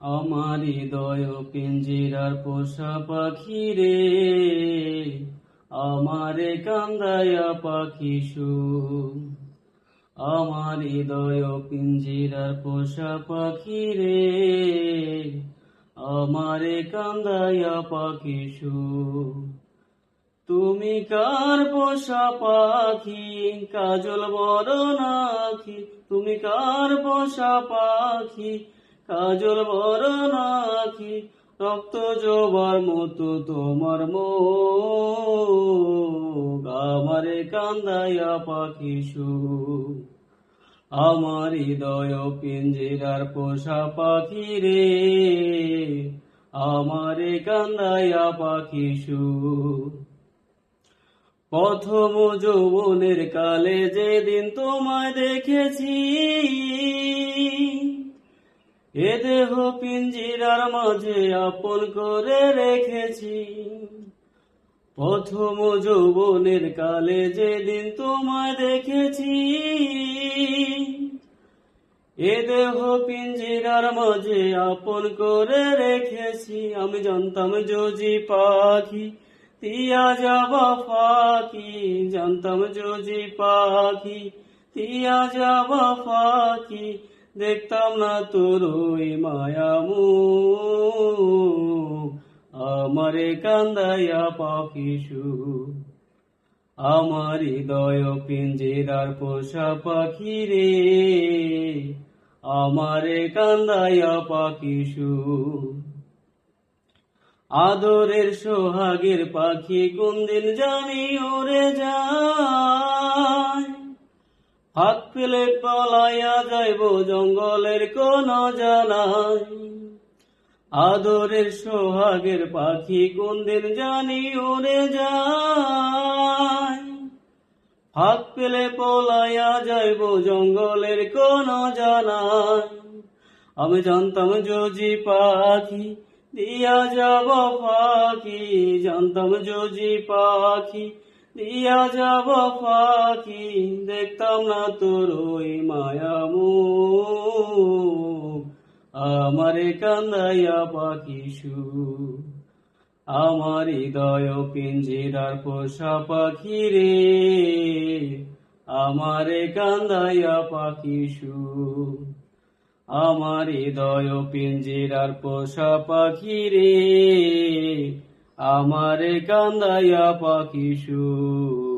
আমার হৃদয় পিঞ্জিরার পোষা পাখি রে, আমারে কান্দায়া পাখি সুর। আমার হৃদয় পিঞ্জিরার পোষা পাখি রে, আমারে কান্দায়া পাখি সুর। তুমি কার পোষা পাখি, কাজল বরণ আঁখি? তুমি কার পোষা পাখি, কাজল বরণ আঁখি? রক্ত জবার মতো তোমার মুখ, আমারে কান্দায়া পাখি সুর। আমার হৃদয় পিঞ্জিরার পোষা পাখি রে, আমারে কান্দায়া পাখি সুর। প্রথম যৌবনের কালে যেদিন তোমায় দেখেছি, এ দেহ পিঞ্জিরার মাঝে আপন করে রেখেছি। প্রথম যৌবনের কালে যেদিন তোমায় দেখেছি, এ দেহ পিঞ্জিরার মাঝে আপন করে রেখেছি। আমি জানতাম জোজি পাখি তিয়া যাবা ফাঁকি, জানতাম জোজি পাখি তিয়া যাবা ফাঁকি। দেখতাম না তোর ওই মায়া মুখ, আমারে কান্দায়া পাখি সুর। আমার হৃদয় পিঞ্জিরার পোষা পাখি রে, আমারে কান্দায়া পাখি সুর। আদরের সোহাগের পাখি কোনদিন জানি উড়ে যায়, ফাঁক পেলে পলাইয়া যাইব জঙ্গলের কোন জানাই। আদরের সোহাগের পাখি কোনদিন জানি উড়ে যায়, ফাঁক পেলে পলাইয়া যাইব জঙ্গলের কোন জানাই। আমি জানতাম জোজি পাখি দিয়া যাব ফাঁকি, জানতাম জোজি পাখি দিয়া যাব ফাঁকি। দেখতাম না তোর ওই মায়া মুখ, আমারে কান্দায়া পাখি সুর। আমার হৃদয় পিঞ্জিরার পোষা পাখি রে, আমারে কান্দায়া পাখি সুর। আমার হৃদয় পিঞ্জিরার পোষা পাখি রে, আমারে কান্দায়া পাখি সুর।